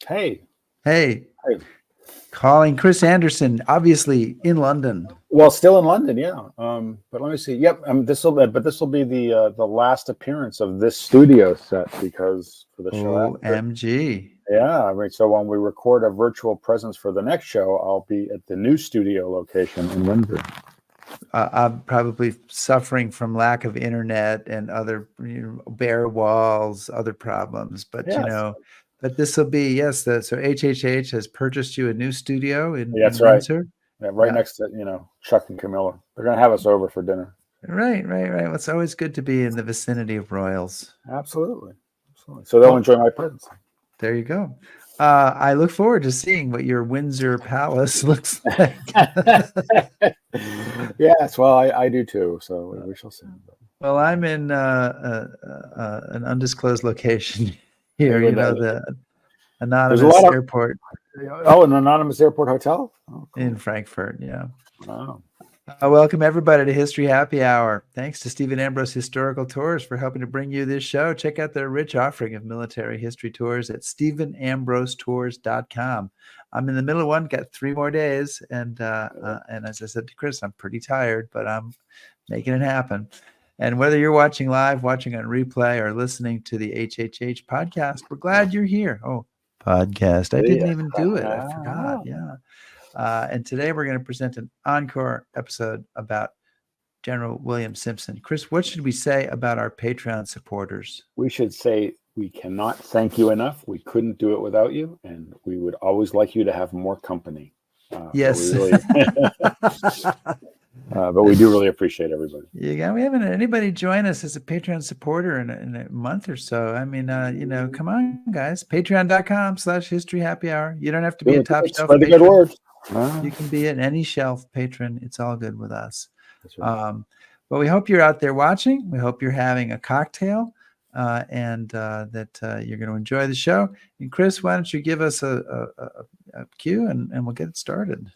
Hey. Hey. Calling Chris Anderson, obviously in London. Well, still in London, yeah. But let me see. Yep. This will be the last appearance of this studio set because for the show. OMG. Yeah. I mean, so when we record a virtual presence for the next show, I'll be at the new studio location in Windsor. I'm probably suffering from lack of internet and other bare walls, other problems. But yes. But this will be so HHH has purchased you a new studio in Windsor. Right. Yeah, next to Chuck and Camilla. They're gonna have us over for dinner. Right. Well, it's always good to be in the vicinity of royals. Absolutely. So they'll enjoy my presence. There you go. I look forward to seeing what your Windsor Palace looks like. Yes, well, I do too. So we shall see. Well, I'm in an undisclosed location here. The anonymous airport. An anonymous airport hotel? Oh, cool. In Frankfurt, yeah. Wow. Welcome everybody to History Happy Hour. Thanks to Stephen Ambrose Historical Tours for helping to bring you this show. Check out their rich offering of military history tours at StephenAmbroseTours.com. I'm in the middle of one, got 3 more days, and as I said to Chris, I'm pretty tired, but I'm making it happen. And whether you're watching live, watching on replay, or listening to the HHH podcast, we're glad you're here. Oh, podcast. I didn't even do it. I forgot. Yeah. And today we're going to present an encore episode about General William Simpson. Chris, what should we say about our Patreon supporters? We should say we cannot thank you enough. We couldn't do it without you, and we would always like you to have more company. Yes. But we do really appreciate everybody. Yeah, we haven't had anybody join us as a Patreon supporter in a month or so. I mean, come on, guys. Patreon.com/historyhappyhour. You don't have to be a top shelf patron. Good word. You can be an any shelf patron. It's all good with us. That's right. But we hope you're out there watching. We hope you're having a cocktail and that you're going to enjoy the show. And Chris, why don't you give us a cue and we'll get it started.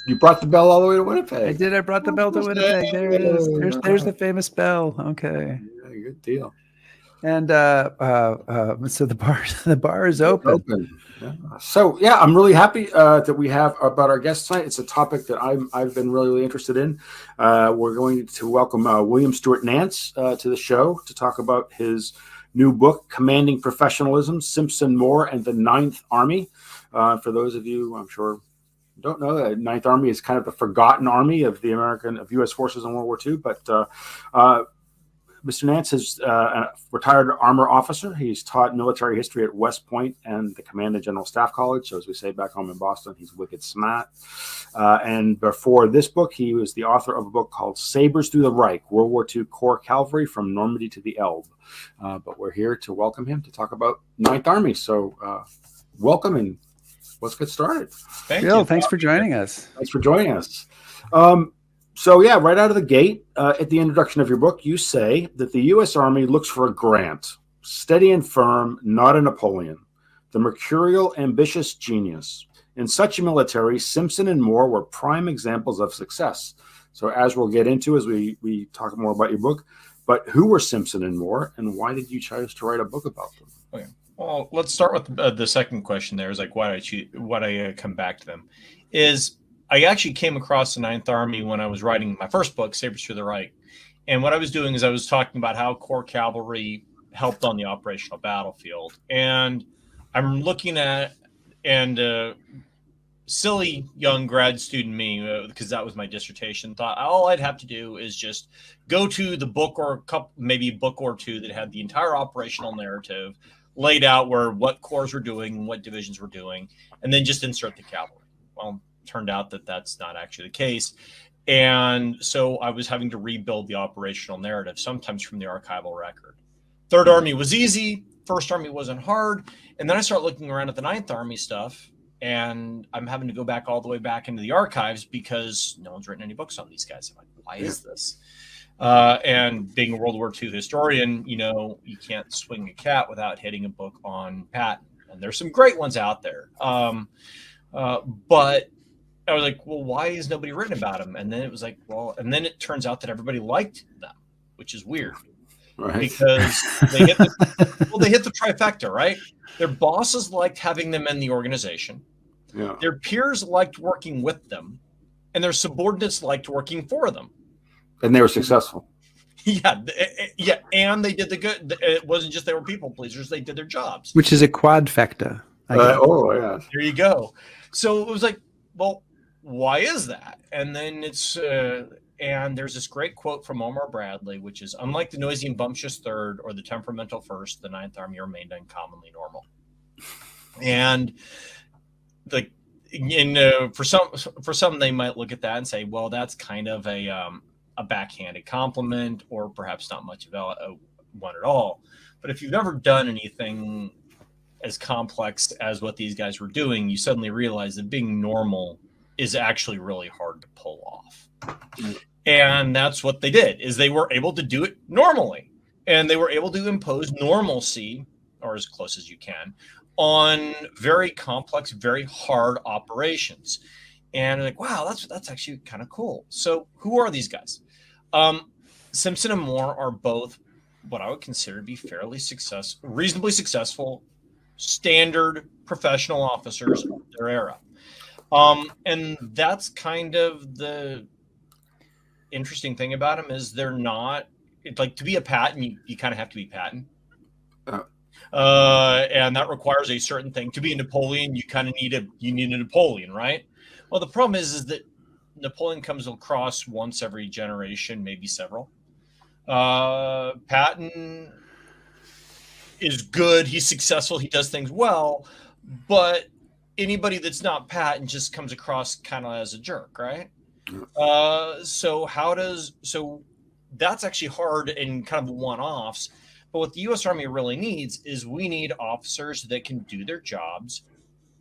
You brought the bell all the way to Winnipeg. I did. I brought the bell to Winnipeg. There it is. There's the famous bell. Okay. Yeah, good deal. And so the bar is open. Yeah. So yeah, I'm really happy that we have about our guest tonight. It's a topic that I've been really interested in. We're going to welcome William Stuart Nance to the show to talk about his new book, Commanding Professionalism: Simpson, Moore, and the Ninth Army. For those of you, I'm sure, don't know, the Ninth Army is kind of the forgotten army of U.S. forces in World War II. But Mr. Nance is a retired armor officer. He's taught military history at West Point and the Command and General Staff College. So as we say back home in Boston, he's wicked smart. And before this book, he was the author of a book called Sabers Through the Reich, World War II Corps Cavalry from Normandy to the Elbe. But we're here to welcome him to talk about Ninth Army. So welcome, and let's get started. Bill, thanks for joining us. Thanks for joining us. So yeah, right out of the gate, at the introduction of your book, you say that the U.S. Army looks for a Grant, steady and firm, not a Napoleon, the mercurial, ambitious genius. In such a military, Simpson and Moore were prime examples of success. So as we'll get into as we talk more about your book, but who were Simpson and Moore, and why did you choose to write a book about them? Okay. Well, let's start with the second question. There is like why I come back to them. Is I actually came across the Ninth Army when I was writing my first book, Sabers Through the Reich. And what I was doing is I was talking about how Corps Cavalry helped on the operational battlefield. And I'm looking at, and silly young grad student me, because that was my dissertation, thought all I'd have to do is just go to the book or maybe a book or two that had the entire operational narrative laid out what corps were doing and what divisions were doing, and then just insert the cavalry. Well, turned out that that's not actually the case. And so I was having to rebuild the operational narrative, sometimes from the archival record. Third Army was easy. First Army wasn't hard. And then I start looking around at the Ninth Army stuff, and I'm having to go back all the way back into the archives because no one's written any books on these guys. I'm like, why is this? And being a World War II historian, you can't swing a cat without hitting a book on Patton. And there's some great ones out there. But I was like, well, why is nobody written about him? And then it was like, well, and then it turns out that everybody liked them, which is weird. Right. Because they hit the trifecta, right? Their bosses liked having them in the organization. Yeah. Their peers liked working with them, and their subordinates liked working for them. And they were successful. Yeah. And they did the good. It wasn't just they were people pleasers. They did their jobs. Which is a quadfecta. Yeah. There you go. So it was like, well, why is that? And then and there's this great quote from Omar Bradley, which is, unlike the noisy and bumptious third or the temperamental first, the Ninth Army remained uncommonly normal. And for some, they might look at that and say, well, that's kind of a backhanded compliment, or perhaps not much of one at all. But if you've never done anything as complex as what these guys were doing, you suddenly realize that being normal is actually really hard to pull off. And that's what they did, is they were able to do it normally. And they were able to impose normalcy, or as close as you can, on very complex, very hard operations. And like, wow, that's actually kind of cool. So who are these guys? Simpson and Moore are both what I would consider to be reasonably successful, standard professional officers of their era. And that's kind of the interesting thing about them, is they're not, like, to be a Patton, you kind of have to be Patton. And that requires a certain thing. To be a Napoleon, you kind of need a Napoleon, right? Well, the problem is that Napoleon comes across once every generation, maybe several. Patton is good. He's successful. He does things well, but anybody that's not Patton just comes across kind of as a jerk, right? So that's actually hard and kind of one-offs. But what the U.S. Army really needs is, we need officers that can do their jobs,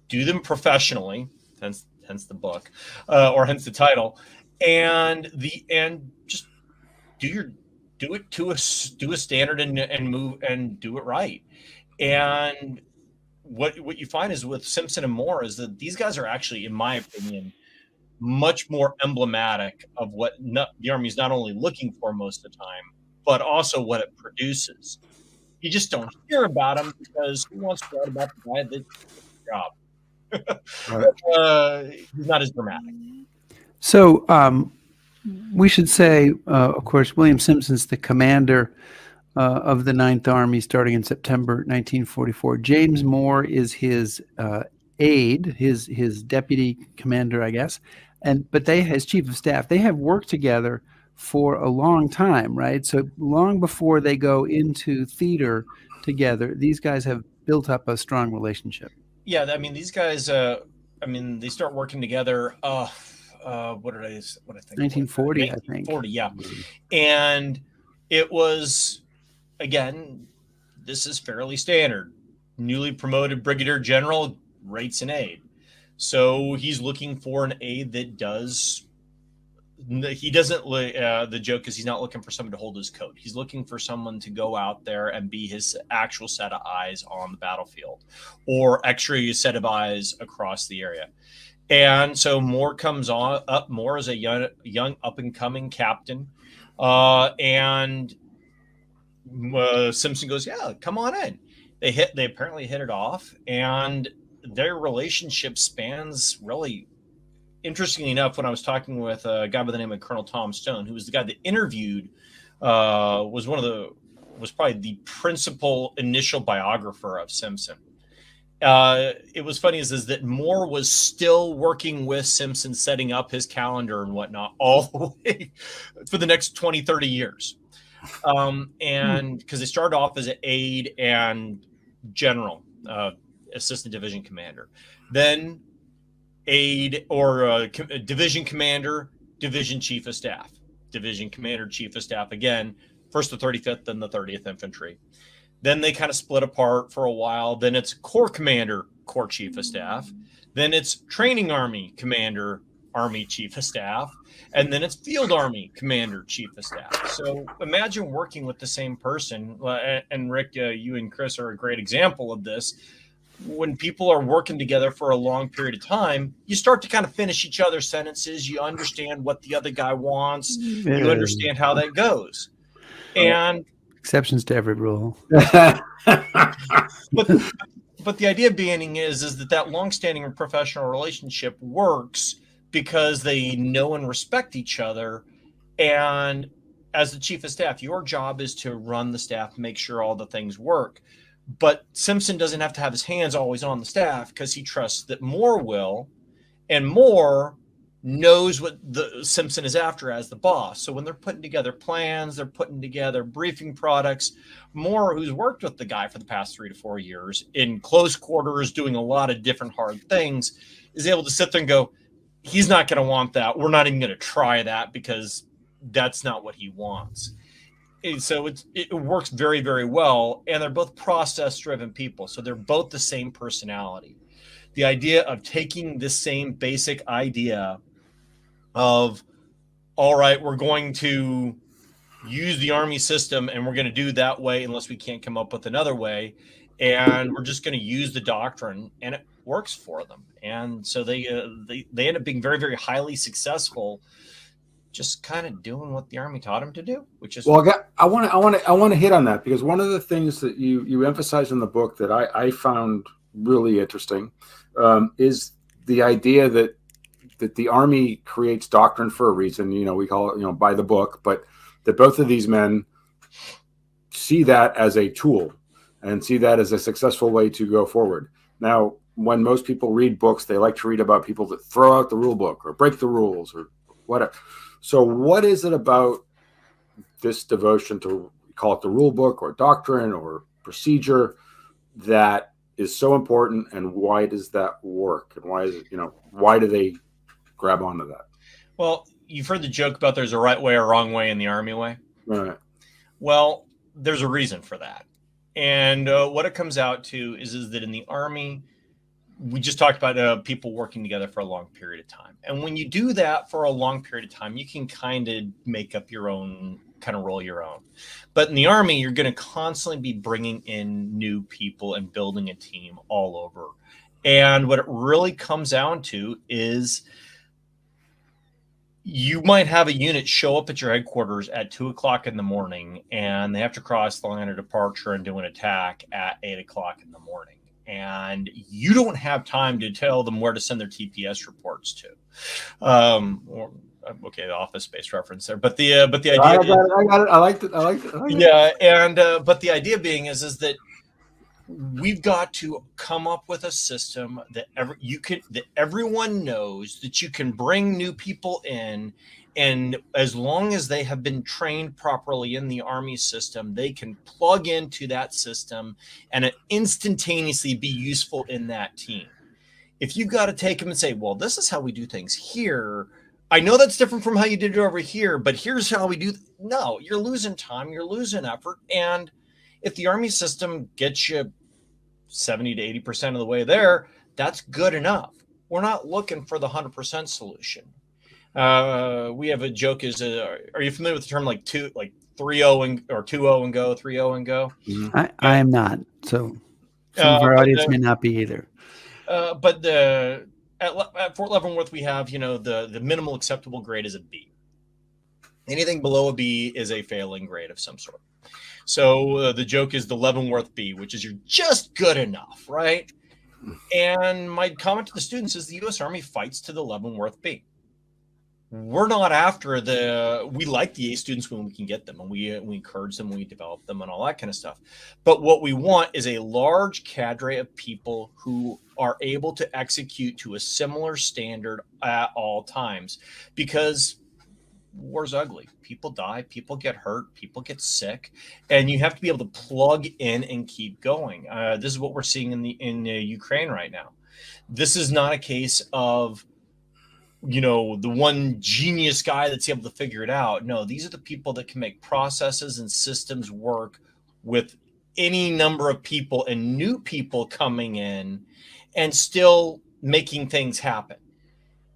do them professionally, hence the book, or hence the title, and just do it to a standard and move and do it right. And what you find is with Simpson and Moore is that these guys are actually, in my opinion, much more emblematic of what the Army is not only looking for most of the time, but also what it produces. You just don't hear about them because who wants to write about the guy that did the job? Right. He's not as dramatic. So we should say, of course, William Simpson's the commander of the Ninth Army starting in September 1944. James Moore is his aide, his deputy commander, I guess. But his chief of staff, they have worked together for a long time, right? So long before they go into theater together, these guys have built up a strong relationship. Yeah, I mean, these guys, they start working together. What did I think? 1940, I think. 1940, yeah. And it was, again, this is fairly standard. Newly promoted brigadier general rates an aide. So he's looking for an aide that doesn't, the joke is he's not looking for someone to hold his coat. He's looking for someone to go out there and be his actual set of eyes on the battlefield, or extra set of eyes across the area. And so Moore comes up. Moore is a young up-and-coming captain. And Simpson goes, yeah, come on in. They apparently hit it off, and their relationship spans really. Interestingly enough, when I was talking with a guy by the name of Colonel Tom Stone, who was the guy that interviewed, was probably the principal initial biographer of Simpson. It was funny is that Moore was still working with Simpson, setting up his calendar and whatnot all the way for the next 20, 30 years. And because they started off as an aide and general, assistant division commander, then aide or division commander, division chief of staff, division commander, chief of staff again, first the 35th, then the 30th Infantry. Then they kind of split apart for a while. Then it's corps commander, corps chief of staff. Then it's training army commander, Army Chief of Staff, and then it's Field Army Commander Chief of Staff. So imagine working with the same person. And Rick, you and Chris are a great example of this. When people are working together for a long period of time, you start to kind of finish each other's sentences. You understand what the other guy wants. You understand how that goes. And exceptions to every rule. But the idea being is that long-standing professional relationship works because they know and respect each other. And as the chief of staff, your job is to run the staff, make sure all the things work. But Simpson doesn't have to have his hands always on the staff because he trusts that Moore will, and Moore knows what the Simpson is after as the boss. So when they're putting together plans, they're putting together briefing products, Moore, who's worked with the guy for the past 3 to 4 years in close quarters, doing a lot of different hard things, is able to sit there and go, he's not going to want that. We're not even going to try that because that's not what he wants. And so it works very, very well. And they're both process-driven people. So they're both the same personality. The idea of taking this same basic idea of, all right, we're going to use the Army system and we're going to do that way unless we can't come up with another way. And we're just going to use the doctrine, and it works for them. And so they end up being very, very highly successful, just kind of doing what the Army taught them to do, which is well. I want to hit on that because one of the things that you emphasize in the book that I found really interesting is the idea that the Army creates doctrine for a reason. We call it by the book, but that both of these men see that as a tool and see that as a successful way to go forward. Now, when most people read books, they like to read about people that throw out the rule book or break the rules or whatever. So what is it about this devotion to, call it the rule book or doctrine or procedure, that is so important, and why does that work? And why is it, why do they grab onto that? Well, you've heard the joke about there's a right way or wrong way in the Army way. Right. Well, there's a reason for that. And what it comes out to is that in the Army, we just talked about people working together for a long period of time. And when you do that for a long period of time, you can kind of make up your own, kind of roll your own. But in the Army, you're going to constantly be bringing in new people and building a team all over. And what it really comes down to is you might have a unit show up at your headquarters at 2:00 in the morning, and they have to cross the line of departure and do an attack at 8:00 in the morning. And you don't have time to tell them where to send their TPS reports to. Okay, the Office Space reference there, but the idea. I got it. I liked it. Yeah, and but the idea being is that we've got to come up with a system that everyone knows that you can bring new people in. And as long as they have been trained properly in the Army system, they can plug into that system and instantaneously be useful in that team. If you've got to take them and say, well, this is how we do things here. I know that's different from how you did it over here, but here's how we do. No, you're losing time. You're losing effort. And if the Army system gets you 70 to 80% of the way there, that's good enough. We're not looking for the 100% solution. We have a joke is, are you familiar with the term like 3-0 and or 2-0 and go, 3-0 and go? Mm-hmm. I am not. So some of our audience may not be either. But at Fort Leavenworth, we have, the minimal acceptable grade is a B. Anything below a B is a failing grade of some sort. So the joke is the Leavenworth B, which is you're just good enough, right? And my comment to the students is the U.S. Army fights to the Leavenworth B. We're not after we like the A students when we can get them, and we encourage them, we develop them and all that kind of stuff. But what we want is a large cadre of people who are able to execute to a similar standard at all times, because war's ugly. People die, people get hurt, people get sick, and you have to be able to plug in and keep going. This is what we're seeing in Ukraine right now. This is not a case of the one genius guy that's able to figure it out. No, these are the people that can make processes and systems work with any number of people and new people coming in and still making things happen.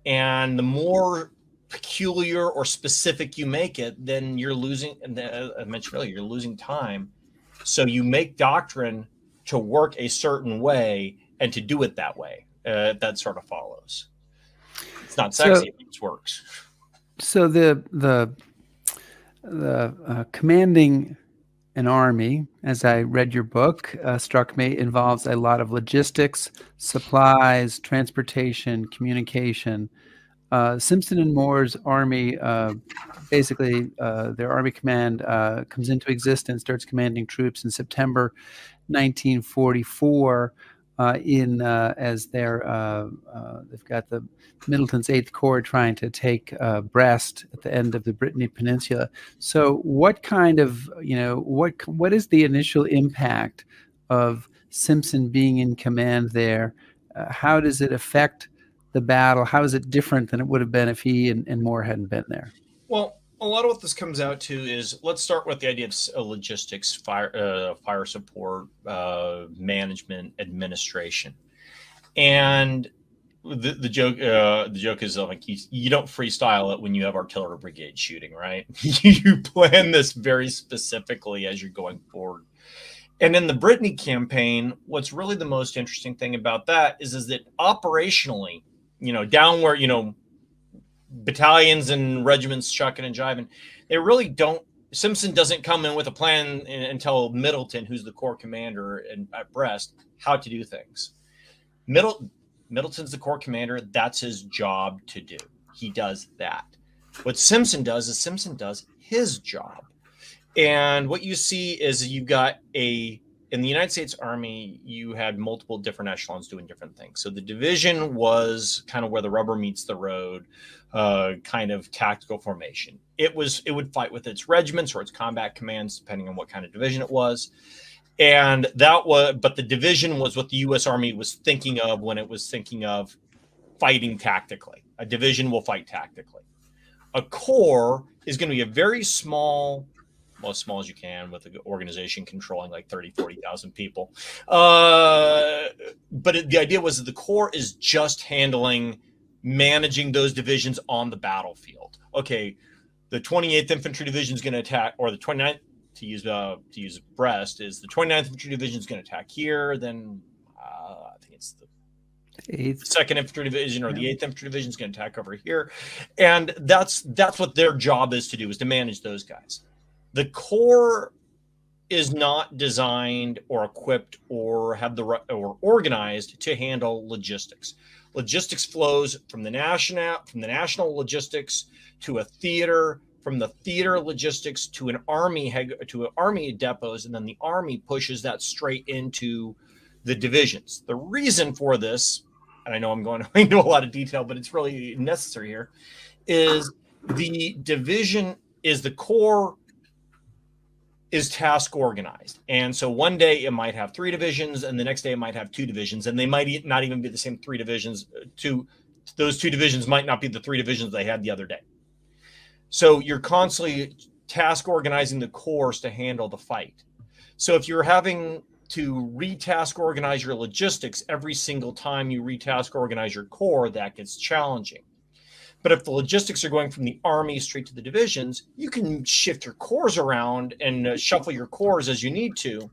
And the more peculiar or specific you make it, then you're losing, and I mentioned earlier, you're losing time. So you make doctrine to work a certain way and to do it that way. That sort of follows. It's not sexy, it just works. So the commanding an army, as I read your book, struck me, involves a lot of logistics, supplies, transportation, communication. Simpson and Moore's army, basically, their army command comes into existence, starts commanding troops in September 1944. As they've got the Middleton's Eighth Corps trying to take Brest at the end of the Brittany Peninsula. So, what kind of what is the initial impact of Simpson being in command there? How does it affect the battle? How is it different than it would have been if he and Moore hadn't been there? Well, a lot of what this comes out to is, let's start with the idea of logistics, fire support, management, administration, and the joke is like you don't freestyle it when you have artillery brigade shooting, right? You plan this very specifically as you're going forward. And in the Brittany campaign, what's really the most interesting thing about that is that operationally, down where battalions and regiments chucking and jiving, they really don't. Simpson doesn't come in with a plan until Middleton, who's the corps commander at Brest, how to do things. Middleton's the corps commander. That's his job to do. He does that. What Simpson does is Simpson does his job. And what you see is you've got in the United States Army, you had multiple different echelons doing different things. So the division was kind of where the rubber meets the road, kind of tactical formation. It would fight with its regiments or its combat commands, depending on what kind of division it was. And but the division was what the U.S. Army was thinking of when it was thinking of fighting tactically. A division will fight tactically. A corps is going to be a very small, well, as small as you can, with an organization controlling like 30, 40,000 people. But the idea was that the corps is just managing those divisions on the battlefield. Okay, the 28th Infantry Division is going to attack, or the 29th, to use Brest, is the 29th Infantry Division is going to attack here. Then I think it's the 2nd Infantry Division or the 8th Infantry Division is going to attack over here. And that's what their job is to do, is to manage those guys. The Corps is not designed or equipped or or organized to handle logistics. Logistics flows from the national logistics to a theater, from the theater logistics to an army depots, and then the army pushes that straight into the divisions. The reason for this, and I know I'm going into a lot of detail, but it's really necessary here, is the Corps is task organized. And so one day it might have 3 divisions, and the next day it might have 2 divisions, and they might not even be the same 3 divisions. Those 2 divisions might not be the 3 divisions they had the other day. So you're constantly task organizing the corps to handle the fight. So if you're having to retask organize your logistics every single time you retask organize your corps, that gets challenging. But if the logistics are going from the army straight to the divisions, you can shift your corps around and shuffle your corps as you need to,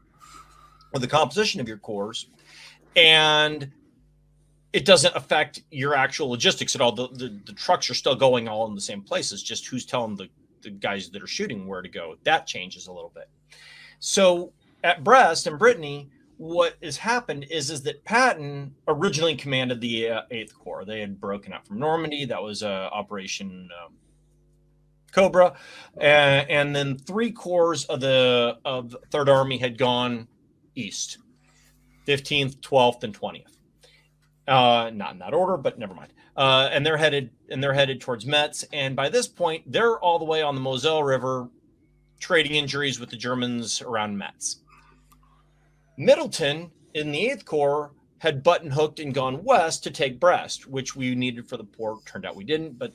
or the composition of your corps, and it doesn't affect your actual logistics at all. The trucks are still going all in the same places, just who's telling the guys that are shooting where to go. That changes a little bit. So at Brest and Brittany, what has happened is that Patton originally commanded the 8th Corps. They had broken out from Normandy. That was Operation Cobra. And then 3 corps of the 3rd Army had gone east, 15th, 12th, and 20th. Not in that order, but never mind. And they're headed towards Metz. And by this point, they're all the way on the Moselle River, trading injuries with the Germans around Metz. Middleton in the 8th Corps had button hooked and gone west to take Brest, which we needed for the port. Turned out we didn't, but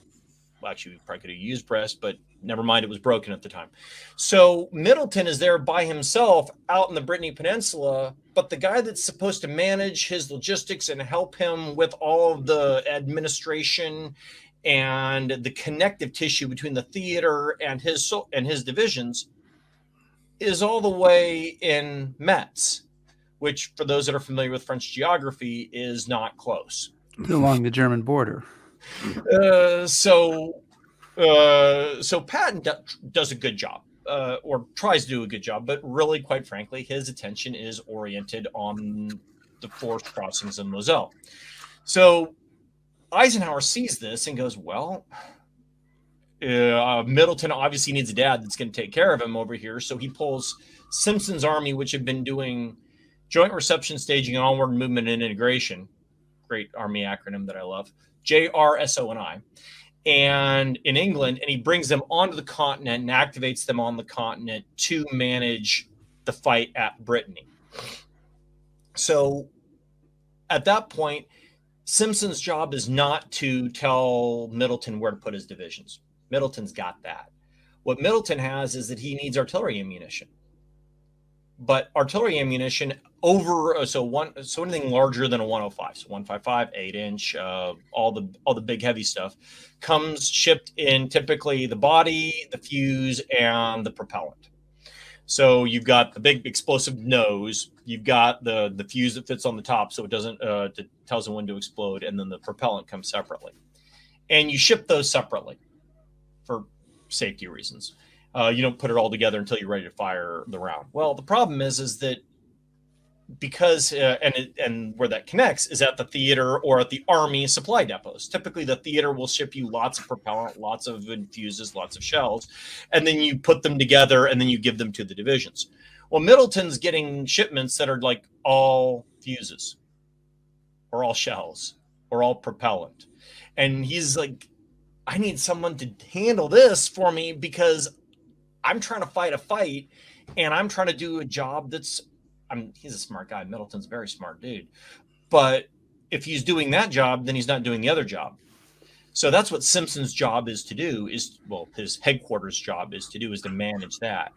actually we probably could have used Brest, but Never mind, it was broken at the time. So Middleton is there by himself out in the Brittany Peninsula, but the guy that's supposed to manage his logistics and help him with all of the administration and the connective tissue between the theater and his divisions is all the way in Metz, which, for those that are familiar with French geography, is not close. Along the German border. So Patton does a good job, or tries to do a good job, but really, quite frankly, his attention is oriented on the forced crossings in Moselle. So Eisenhower sees this and goes, well, Middleton obviously needs a dad that's going to take care of him over here. So he pulls Simpson's army, which had been doing joint reception, staging, and onward movement and integration. Great army acronym that I love. JRSONI. And in England, and he brings them onto the continent and activates them on the continent to manage the fight at Brittany. So at that point, Simpson's job is not to tell Middleton where to put his divisions. Middleton's got that. What Middleton has is that he needs artillery ammunition. But artillery ammunition so anything larger than a 105, so 155, 8-inch, all the big heavy stuff comes shipped in typically the body, the fuse, and the propellant. So you've got the big explosive nose, you've got the fuse that fits on the top, so it doesn't tells them when to explode, and then the propellant comes separately. And you ship those separately for safety reasons. You don't put it all together until you're ready to fire the round. Well, the problem is that because and where that connects is at the theater or at the army supply depots. Typically, the theater will ship you lots of propellant, lots of infuses, lots of shells, and then you put them together and then you give them to the divisions. Well, Middleton's getting shipments that are like all fuses or all shells or all propellant. And he's like, I need someone to handle this for me because I'm trying to fight a fight and I'm trying to do a job he's a smart guy. Middleton's a very smart dude. But if he's doing that job, then he's not doing the other job. So that's what Simpson's job is to do his headquarters job is to manage that.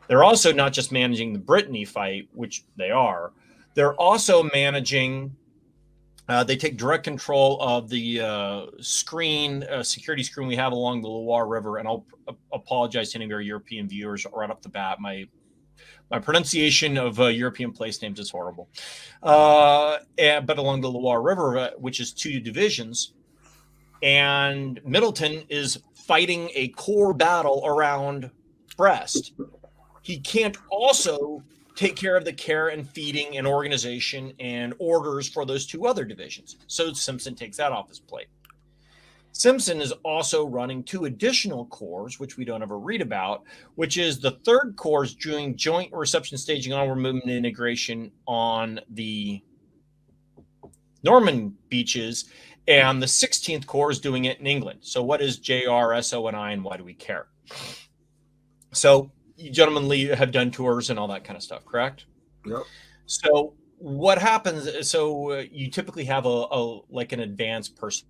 They're also not just managing the Brittany fight, which they are. They're also managing, they take direct control of the security screen we have along the Loire River. And I'll apologize to any of our European viewers right off the bat. My pronunciation of European place names is horrible. But along the Loire River, which is 2 divisions, and Middleton is fighting a core battle around Brest. He can't also take care of the care and feeding and organization and orders for those 2 other divisions. So Simpson takes that off his plate. Simpson is also running 2 additional corps, which we don't ever read about, which is the 3rd Corps is doing joint reception, staging, onward movement, and integration on the Norman beaches, and the 16th Corps is doing it in England. So what is JRSONI and why do we care? So you gentlemen have done tours and all that kind of stuff, correct? Yep. So what happens? So you typically have an advanced person.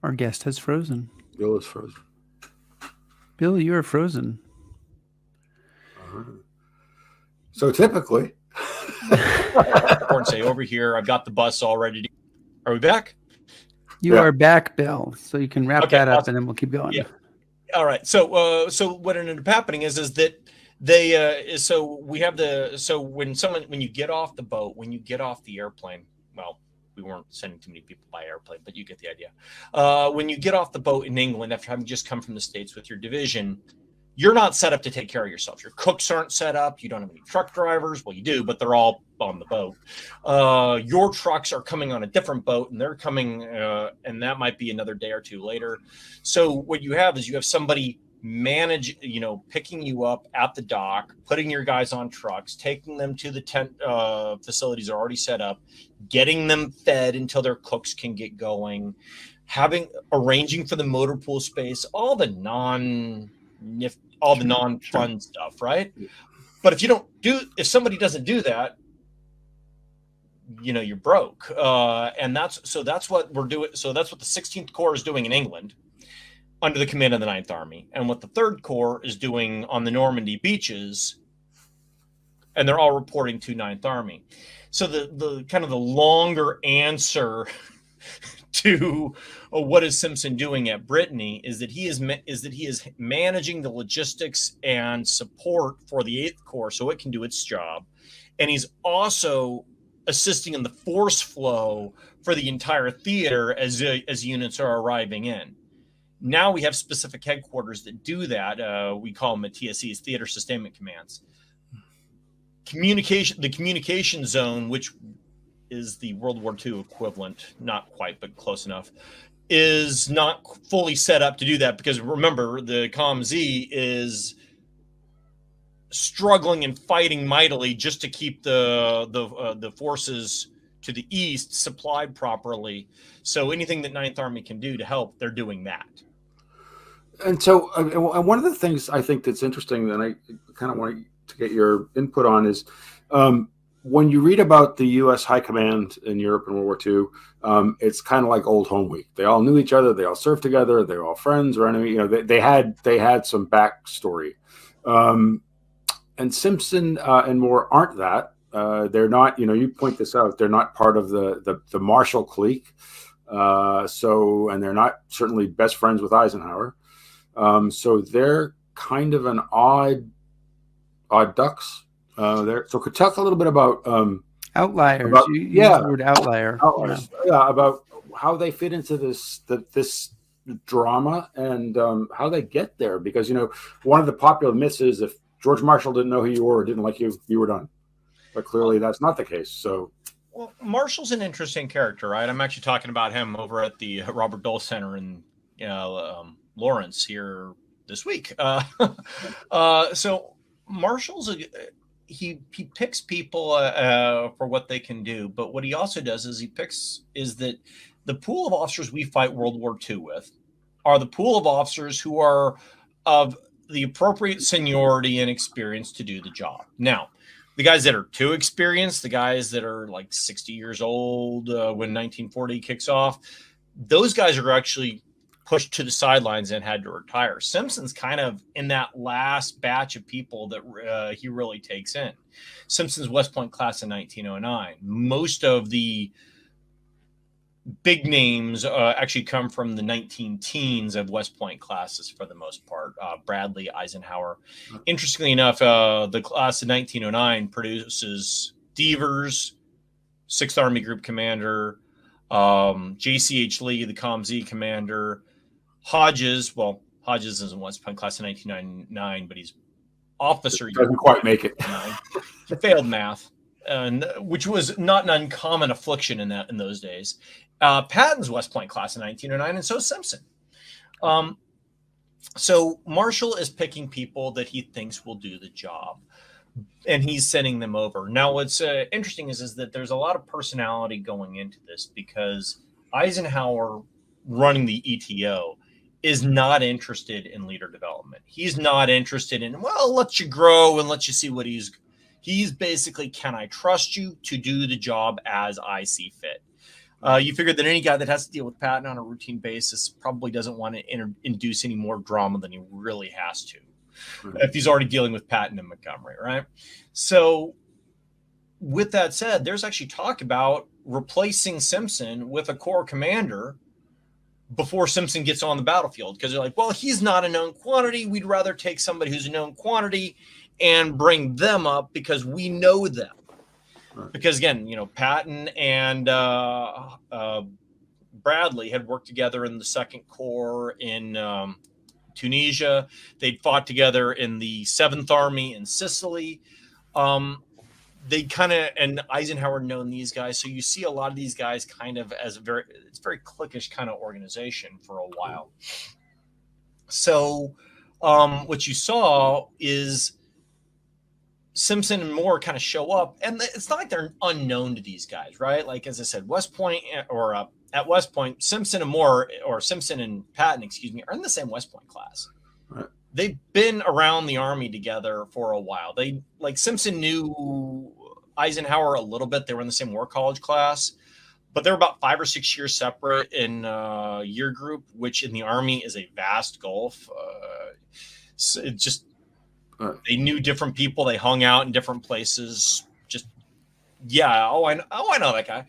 Our guest has frozen. Bill is frozen. Bill, you are frozen. So typically, Or say over here, I've got the bus all ready to. Are we back? You are back, Bill. So you can wrap that up, and then we'll keep going. Yeah. All right. So what ended up happening is that they when you get off the boat, when you get off the airplane, well, we weren't sending too many people by airplane, but you get the idea. When you get off the boat in England after having just come from the States with your division, you're not set up to take care of yourself. Your cooks aren't set up. You don't have any truck drivers. Well, you do, but they're all on the boat. Your trucks are coming on a different boat, and they're coming, and that might be another day or 2 later. So what you have is you have somebody picking you up at the dock, putting your guys on trucks, taking them to the tent facilities are already set up, getting them fed until their cooks can get going, arranging for the motor pool space, all the non-fun stuff, right? But if somebody doesn't do that, you're broke. And that's what we're doing. So that's what the 16th Corps is doing in England under the command of the 9th Army, and what the 3rd Corps is doing on the Normandy beaches, and they're all reporting to 9th Army. So the kind of the longer answer to what is Simpson doing at Brittany is that he is managing the logistics and support for the 8th Corps so it can do its job, and he's also assisting in the force flow for the entire theater as units are arriving in. Now we have specific headquarters that do that. We call them at TSEs, Theater Sustainment Commands. The communication zone, which is the World War II equivalent, not quite, but close enough, is not fully set up to do that, because remember, the ComZ is struggling and fighting mightily just to keep the forces to the east supplied properly. So anything that 9th Army can do to help, they're doing that. And so one of the things I think that's interesting that I kind of want to get your input on is when you read about the U.S. High Command in Europe in World War II, it's kind of like old home week. They all knew each other. They all served together. They were all friends or enemy. They had some backstory. And Simpson and Moore aren't that. They're not. You point this out. They're not part of the Marshall clique. And they're not certainly best friends with Eisenhower. So they're kind of an odd ducks. So could talk a little bit about outliers. You use the word outlier. Outliers. Yeah, about how they fit into this drama and how they get there. Because one of the popular myths is if George Marshall didn't know who you were or didn't like you, you were done. But clearly that's not the case. So. Well, Marshall's an interesting character, right? I'm actually talking about him over at the Robert Dole Center in Lawrence here this week. So Marshall's he picks people for what they can do, but what he also does is is that the pool of officers we fight World War II with are the pool of officers who are of the appropriate seniority and experience to do the job. Now, the guys that are too experienced, the guys that are like 60 years old when 1940 kicks off, those guys are actually pushed to the sidelines and had to retire. Simpson's kind of in that last batch of people that he really takes in. Simpson's West Point class in 1909. Most of the big names actually come from the 19-teens of West Point classes for the most part. Bradley, Eisenhower. Interestingly enough, the class of 1909 produces Devers, 6th Army Group Commander, J.C.H. Lee, the ComZ Commander, Hodges. Well, Hodges isn't West Point class in 1999, but he's officer. Doesn't quite make it. He failed math, which was not an uncommon affliction in those days. Patton's West Point class in 1909, and so is Simpson. So Marshall is picking people that he thinks will do the job, and he's sending them over. Now, what's interesting is that there's a lot of personality going into this, because Eisenhower, running the ETO, is not interested in leader development. He's not interested in, well, let you grow and let you see what he's basically, can I trust you to do the job as I see fit? You figure that any guy that has to deal with Patton on a routine basis probably doesn't want to induce any more drama than he really has to, if he's already dealing with Patton and Montgomery, right? So with that said, there's actually talk about replacing Simpson with a Corps commander before Simpson gets on the battlefield, because they're like, well, he's not a known quantity. We'd rather take somebody who's a known quantity and bring them up because we know them. Because again, Patton and Bradley had worked together in the 2nd Corps in Tunisia. They'd fought together in the 7th Army in Sicily. They kind of, and Eisenhower known these guys. So you see a lot of these guys kind of as it's very cliquish kind of organization for a while. So what you saw is Simpson and Moore kind of show up, and it's not like they're unknown to these guys, right? Like, as I said, West Point at West Point, Simpson and Moore, or Simpson and Patton, are in the same West Point class. Right. They've been around the Army together for a while. Simpson knew Eisenhower a little bit. They were in the same war college class, but they were about 5 or 6 years separate in year group, which in the Army is a vast gulf. So it just, they knew different people. They hung out in different places. Just, yeah. I know that guy.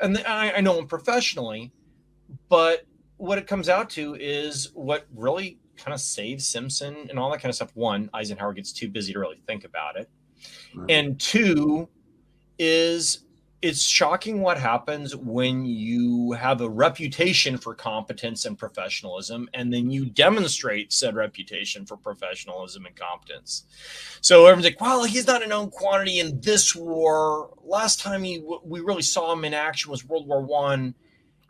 And I know him professionally, but what it comes out to is what really kind of saves Simpson and all that kind of stuff. One, Eisenhower gets too busy to really think about it. And two is it's shocking what happens when you have a reputation for competence and professionalism, and then you demonstrate said reputation for professionalism and competence. So everyone's like, well, he's not a known quantity in this war. Last time we really saw him in action was World War I.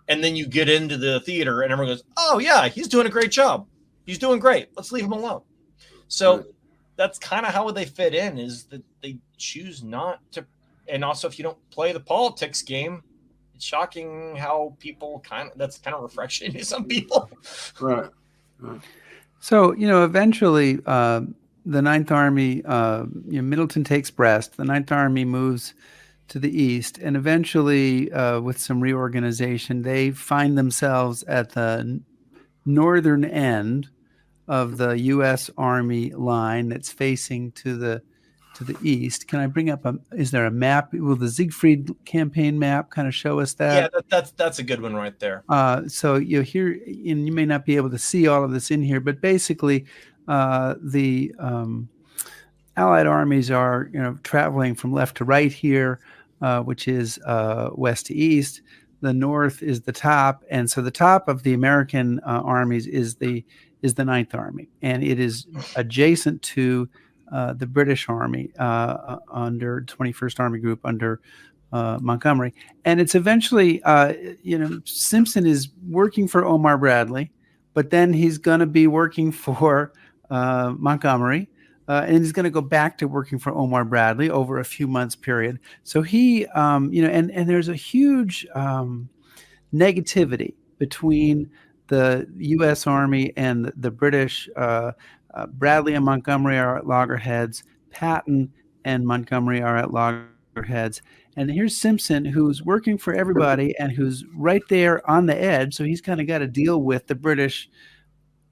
And then you get into the theater and everyone goes, oh, yeah, he's doing a great job. He's doing great. Let's leave him alone. So that's kind of how they fit in, is that they choose not to. And also, if you don't play the politics game, it's shocking how people that's kind of refreshing to some people. Right. So, eventually the Ninth Army, Middleton takes Brest. The Ninth Army moves to the east, and eventually with some reorganization, they find themselves at the northern end of the U.S. Army line that's facing to the east. Can I bring up is there a map? Will the Siegfried campaign map kind of show us that? Yeah, that's a good one right there. So here, and you may not be able to see all of this in here, but basically the Allied armies are traveling from left to right here, which is west to east. The north is the top, and so the top of the American armies is the Ninth Army, and it is adjacent to the British Army under 21st Army Group under Montgomery. And it's eventually, Simpson is working for Omar Bradley, but then he's going to be working for Montgomery, and he's going to go back to working for Omar Bradley over a few months period. So he, and there's a huge negativity between the U.S. Army and the British. Bradley and Montgomery are at loggerheads. Patton and Montgomery are at loggerheads. And here's Simpson, who's working for everybody and who's right there on the edge. So he's kind of got to deal with the British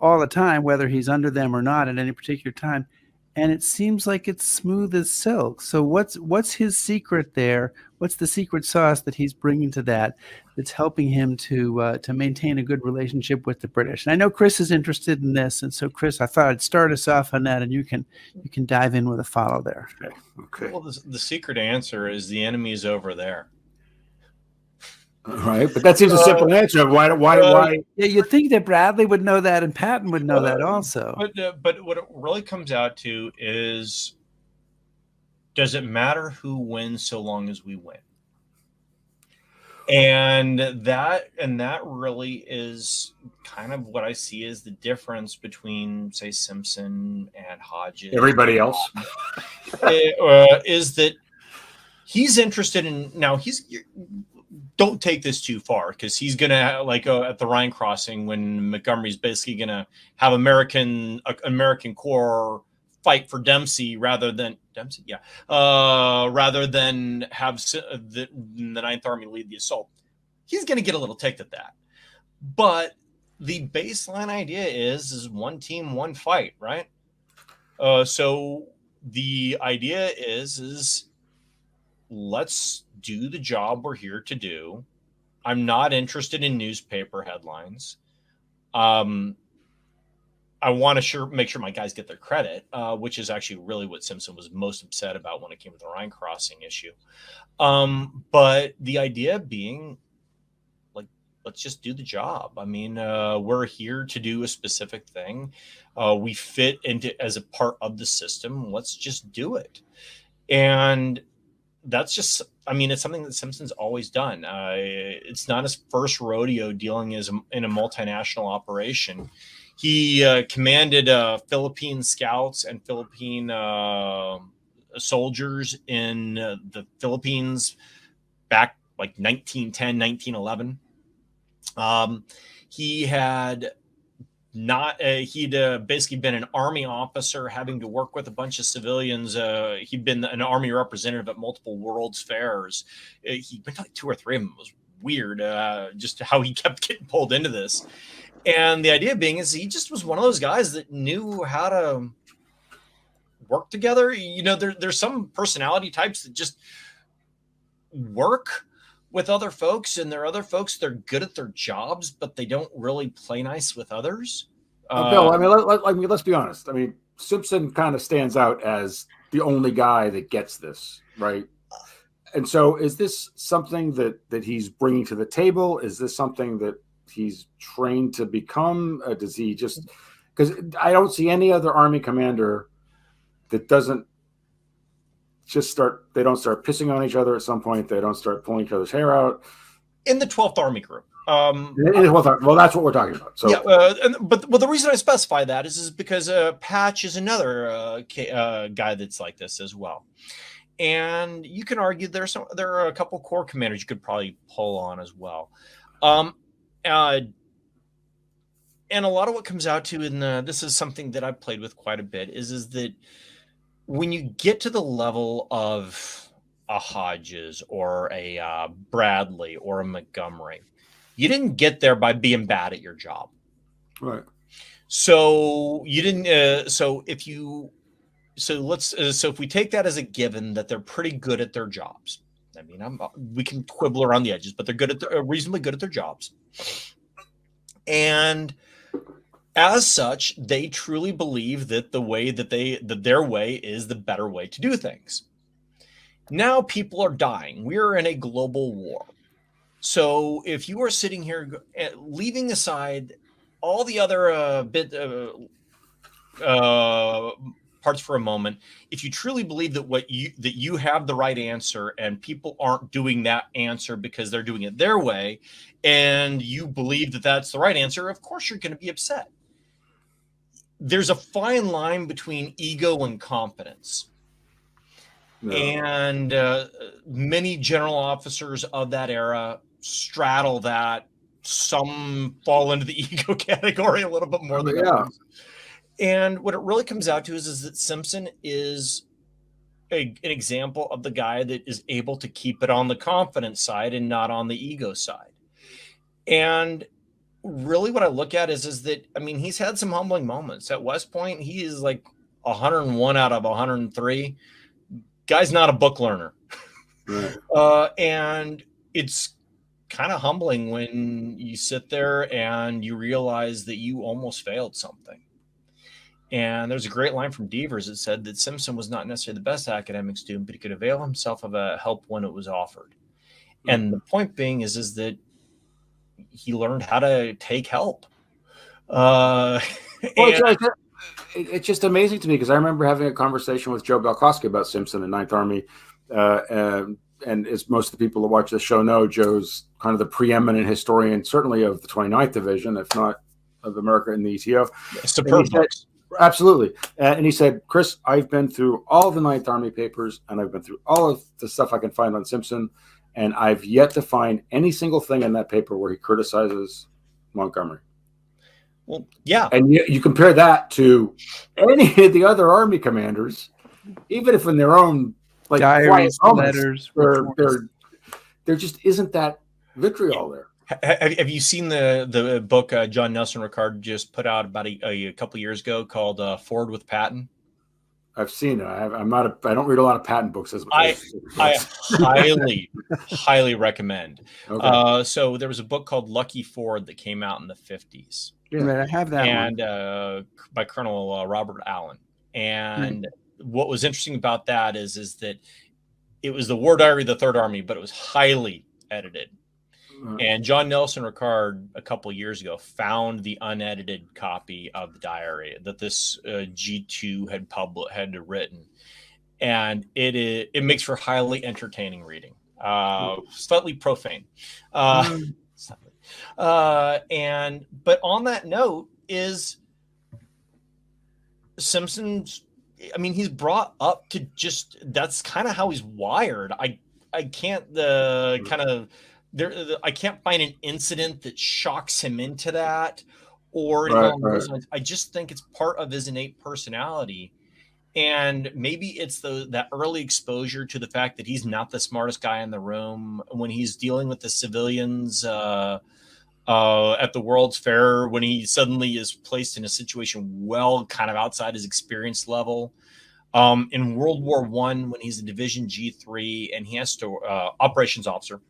all the time, whether he's under them or not at any particular time. And it seems like it's smooth as silk. So what's his secret there? What's the secret sauce that he's bringing to that's helping him to maintain a good relationship with the British? And I know Chris is interested in this, and so Chris, I thought I'd start us off on that, and you can dive in with a follow there. Okay. Well, the secret answer is the enemy is over there. Right, but that seems a simple answer. Why? Yeah, you'd think that Bradley would know that, and Patton would know that also. But what it really comes out to is, does it matter who wins so long as we win? And that really is kind of what I see as the difference between, say, Simpson and Hodges. Everybody else is that he's interested in now. Don't take this too far, because he's going to at the Rhine crossing when Montgomery's basically going to have American Corps fight for Dempsey rather than have the Ninth Army lead the assault. He's going to get a little ticked at that. But the baseline idea is one team, one fight, right? So the idea is let's do the job we're here to do. I'm not interested in newspaper headlines. I want to make sure my guys get their credit, which is actually really what Simpson was most upset about when it came to the Rhine crossing issue. But the idea being, let's just do the job. I mean, we're here to do a specific thing. We fit into as a part of the system. Let's just do it. And that's just, it's something that Simpson's always done. It's not his first rodeo dealing in a multinational operation. He commanded Philippine scouts and Philippine soldiers in the Philippines back 1910, 1911. He had he'd basically been an Army officer having to work with a bunch of civilians. He'd been an Army representative at multiple World's Fairs. He went to like 2 or 3 of them. It was weird, just how he kept getting pulled into this. And the idea being is he just was one of those guys that knew how to work together. You know, there's some personality types that just work with other folks, and there are other folks, they're good at their jobs, but they don't really play nice with others. Bill, I mean, let's be honest. I mean, Simpson kind of stands out as the only guy that gets this, right? And so is this something that he's bringing to the table? Is this something that he's trained to become? Does he just, because I don't see any other Army commander that doesn't they don't start pissing on each other at some point. They don't start pulling each other's hair out. In the 12th Army Group. Well, that's what we're talking about. So, yeah, but the reason I specify that is because Patch is another guy that's like this as well. And you can argue there are a couple Corps commanders you could probably pull on as well. And a lot of what comes out to, this is something that I've played with quite a bit, is that when you get to the level of a Hodges or a Bradley or a Montgomery, you didn't get there by being bad at your job. Right. So you didn't. So if we take that as a given that they're pretty good at their jobs. I mean, we can quibble around the edges, but they're reasonably good at their jobs. And as such, they truly believe that their way is the better way to do things. Now people are dying. We're in a global war. So if you are sitting here leaving aside all the other parts for a moment, if you truly believe that you have the right answer and people aren't doing that answer because they're doing it their way, and you believe that that's the right answer, of course you're going to be upset. There's a fine line between ego and competence. No. And many general officers of that era straddle that. Some fall into the ego category a little bit more than others. And what it really comes out to is that Simpson is an example of the guy that is able to keep it on the confidence side and not on the ego side. And really what I look at is that, I mean, he's had some humbling moments. At West Point, he is like 101 out of 103. Guy's not a book learner. Right. And it's kind of humbling when you sit there and you realize that you almost failed something. And there's a great line from Devers that said that Simpson was not necessarily the best academic student, but he could avail himself of help when it was offered. Mm-hmm. And the point being is that he learned how to take help. It's just amazing to me because I remember having a conversation with Joe Belkowski about Simpson in Ninth Army. And as most of the people who watch the show know, Joe's kind of the preeminent historian, certainly of the 29th Division, if not of America in the ETO. Superb books. Absolutely. And he said, Chris, I've been through all of the Ninth Army papers, and I've been through all of the stuff I can find on Simpson, and I've yet to find any single thing in that paper where he criticizes Montgomery. Well, yeah. And you compare that to any of the other Army commanders, even if in their own like diaries, letters, there just isn't that vitriol there. Have you seen the book John Nelson Ricard just put out about a couple years ago called Forward with Patton? I've seen it. I don't read a lot of Patton books. I highly recommend. Okay. So there was a book called Lucky Ford that came out in the 50s. Yeah, right, I have that one. By Colonel Robert Allen. And what was interesting about that is that it was the War Diary of the Third Army, but it was highly edited. And John Nelson Ricard a couple of years ago found the unedited copy of the diary that this G2 had written, and it makes for highly entertaining reading, slightly profane, but on that note is Simpson's. I mean, he's brought up to just that's kind of how he's wired. I can't I can't find an incident that shocks him into that or anything Right, along those right. lines. I just think it's part of his innate personality. And maybe it's that early exposure to the fact that he's not the smartest guy in the room when he's dealing with the civilians at the World's Fair, when he suddenly is placed in a situation well kind of outside his experience level. In World War I, when he's a Division G3 and he has to operations officer,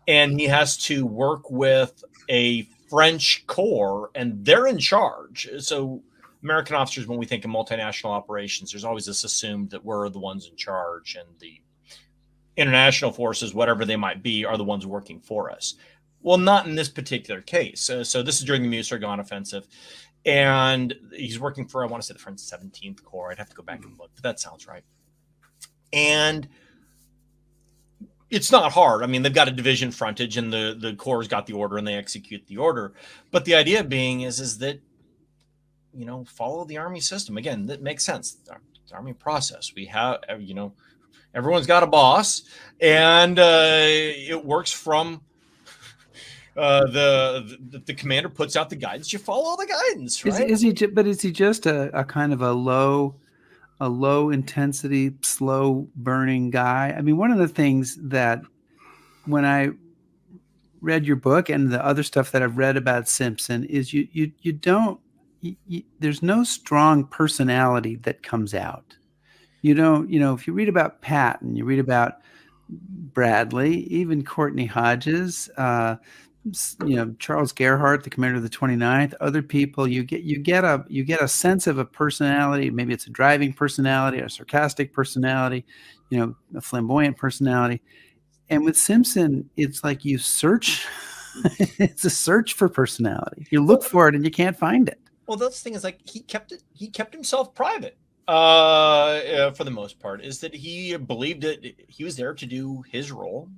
and he has to work with a French corps, and they're in charge. So American officers, when we think of multinational operations, there's always this assumed that we're the ones in charge, and the international forces, whatever they might be, are the ones working for us. Well, not in this particular case. So this is during the Meuse-Argonne offensive, and he's working for, I want to say, the French 17th Corps. I'd have to go back and look, but that sounds right. And it's not hard. I mean, they've got a division frontage, and the Corps got the order, and they execute the order. But the idea being is that, follow the Army system. Again, that makes sense. It's Army process. We have, everyone's got a boss, and it works from the commander puts out the guidance. You follow the guidance, right? Is he just a kind of a low intensity, slow burning guy? I mean, one of the things that when I read your book and the other stuff that I've read about Simpson is there's no strong personality that comes out. You don't, if you read about Patton, you read about Bradley, even Courtney Hodges, Charles Gerhardt, the commander of the 29th, other people, you get a sense of a personality. Maybe it's a driving personality, a sarcastic personality, a flamboyant personality. And with Simpson, it's like you search. It's a search for personality. You look for it and you can't find it. Well, that's the thing is, like, he kept himself private for the most part. Is that he believed that he was there to do his role,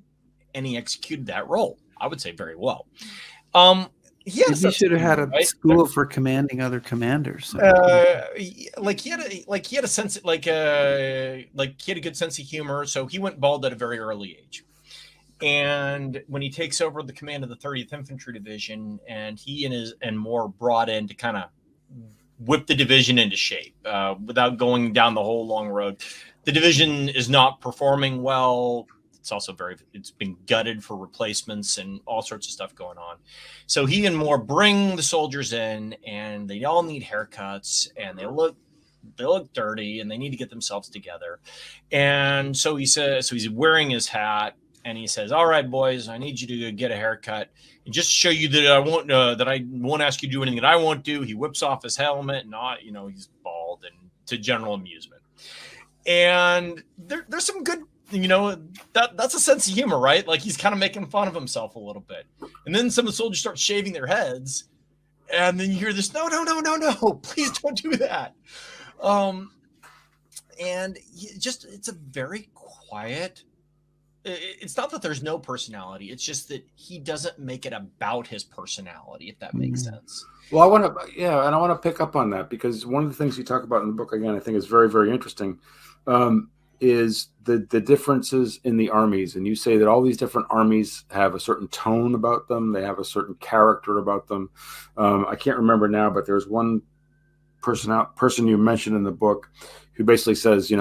and he executed that role, I would say, very well. He should have had a school for commanding other commanders. He had a sense, he had a good sense of humor. So he went bald at a very early age. And when he takes over the command of the 30th Infantry Division, and he and Moore brought in to kind of whip the division into shape without going down the whole long road. The division is not performing well. It's also it's been gutted for replacements and all sorts of stuff going on. So he and Moore bring the soldiers in, and they all need haircuts, and they look dirty, and they need to get themselves together. And so he says, he's wearing his hat, and he says, "All right, boys, I need you to get a haircut, and just to show you that I won't ask you to do anything that I won't do." He whips off his helmet, and he's bald, and to general amusement. And there's some good, that's a sense of humor, right? Like, he's kind of making fun of himself a little bit. And then some of the soldiers start shaving their heads, and then you hear this, no, please don't do that. And it's a very quiet. It's not that there's no personality. It's just that he doesn't make it about his personality, if that makes sense. Well, I want to pick up on that, because one of the things you talk about in the book, again, I think is very, very interesting, is the differences in the armies. And you say that all these different armies have a certain tone about them. They have a certain character about them. I can't remember now, but there's one person you mentioned in the book who basically says,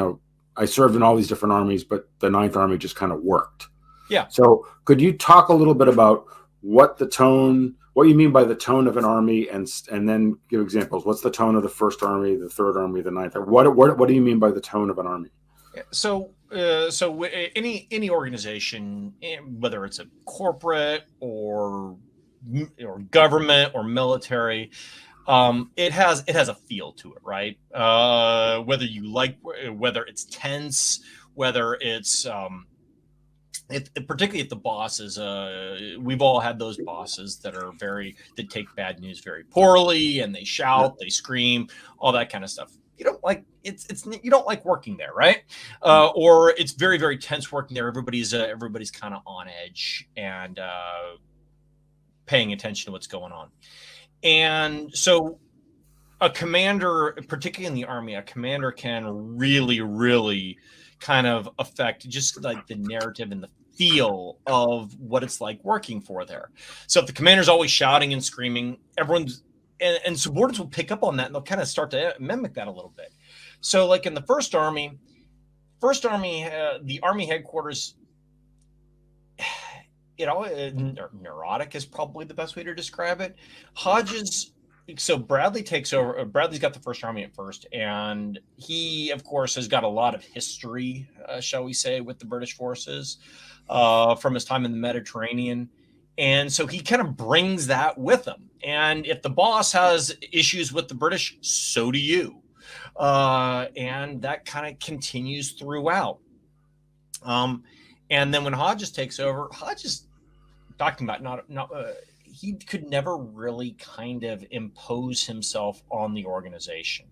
I served in all these different armies, but the Ninth Army just kind of worked. Yeah. So could you talk a little bit about what you mean by the tone of an army, and then give examples? What's the tone of the First Army, the Third Army, the Ninth Army? What do you mean by the tone of an army? So any organization, whether it's a corporate or government or military, it has a feel to it, right? Whether it's tense, whether it's particularly if the bosses, we've all had those bosses that take bad news very poorly, and they shout, they scream, all that kind of stuff. You don't like you don't like working there, right? Or it's very, very tense working there. Everybody's kind of on edge and paying attention to what's going on. And so a commander, particularly in the Army, a commander can really, really kind of affect just like the narrative and the feel of what it's like working for there. So if the commander's always shouting and screaming, everyone's and subordinates will pick up on that, and they'll kind of start to mimic that a little bit. So like in the First Army, the Army headquarters, neurotic is probably the best way to describe it. Hodges, so Bradley takes over. Bradley's got the First Army at first, and he, of course, has got a lot of history, shall we say, with the British forces from his time in the Mediterranean. And so he kind of brings that with him. And if the boss has issues with the British, so do you. And that kind of continues throughout. And then when Hodges takes over, Hodges, talking about he could never really kind of impose himself on the organization.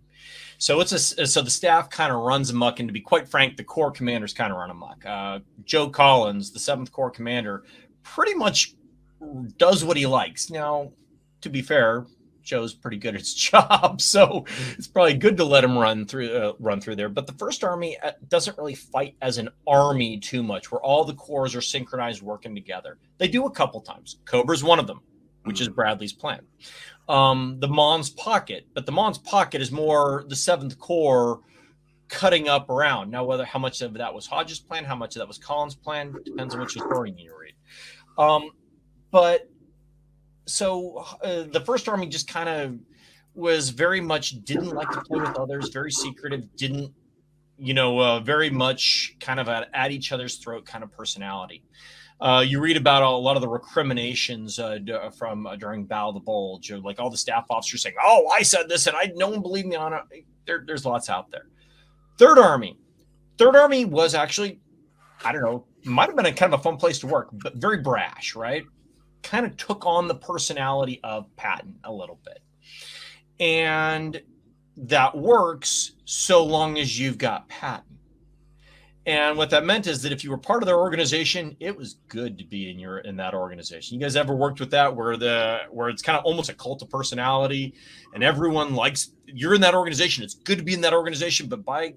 So so the staff kind of runs amok, and to be quite frank, the Corps commanders kind of run amok. Joe Collins, the 7th Corps commander, pretty much does what he likes. Now, to be fair, Joe's pretty good at his job, so it's probably good to let him run through there. But the First Army doesn't really fight as an army too much, where all the corps are synchronized working together. They do a couple times. Cobra's one of them, which is Bradley's plan. The Mons Pocket, but the Mons Pocket is more the 7th Corps cutting up around. Now, how much of that was Hodges' plan, how much of that was Collins' plan, depends on which historian you read. But so the First Army just kind of was very much didn't like to play with others, very secretive, didn't, very much kind of at each other's throat kind of personality. You read about a lot of the recriminations from during Battle of the Bulge, like all the staff officers saying, "Oh, I said this, and no one believed me on it." There's lots out there. Third Army was actually, I don't know, might have been a kind of a fun place to work, but very brash, right? Kind of took on the personality of Patton a little bit. And that works so long as you've got Patton. And what that meant is that if you were part of their organization, it was good to be in that organization. You guys ever worked with that where it's kind of almost a cult of personality, and everyone likes you're in that organization? It's good to be in that organization, but by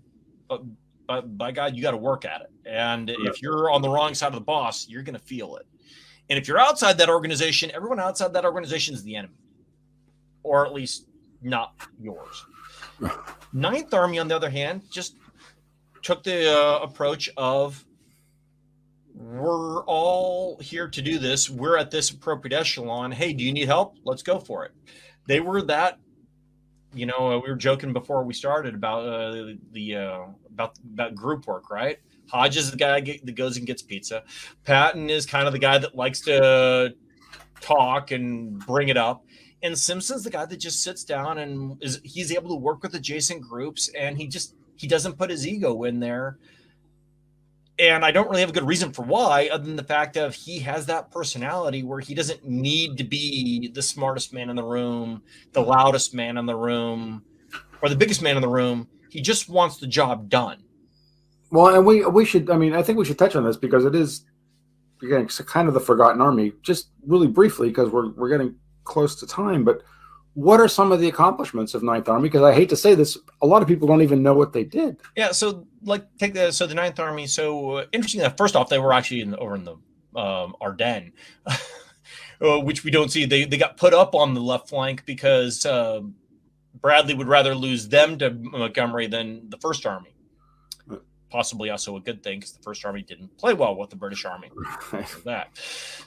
God, you got to work at it. And if you're on the wrong side of the boss, you're going to feel it. And if you're outside that organization, everyone outside that organization is the enemy, or at least not yours. 9th Army, on the other hand, just took the approach of, we're all here to do this. We're at this appropriate echelon. Hey, do you need help? Let's go for it. They were that, we were joking before we started about about group work, right? Hodges is the guy that goes and gets pizza. Patton is kind of the guy that likes to talk and bring it up. And Simpson's the guy that just sits down and he's able to work with adjacent groups, and he doesn't put his ego in there. And I don't really have a good reason for why, other than the fact of he has that personality where he doesn't need to be the smartest man in the room, the loudest man in the room, or the biggest man in the room. He just wants the job done. Well, and we should, I think we should touch on this because it is, again, kind of the forgotten army, just really briefly, because we're getting close to time. But what are some of the accomplishments of 9th Army? Because I hate to say this, a lot of people don't even know what they did. Yeah, so the 9th Army, so interesting that first off, they were actually over in the Ardennes, which we don't see. They got put up on the left flank because Bradley would rather lose them to Montgomery than the First Army. Possibly also a good thing, because the First Army didn't play well with the British Army. That.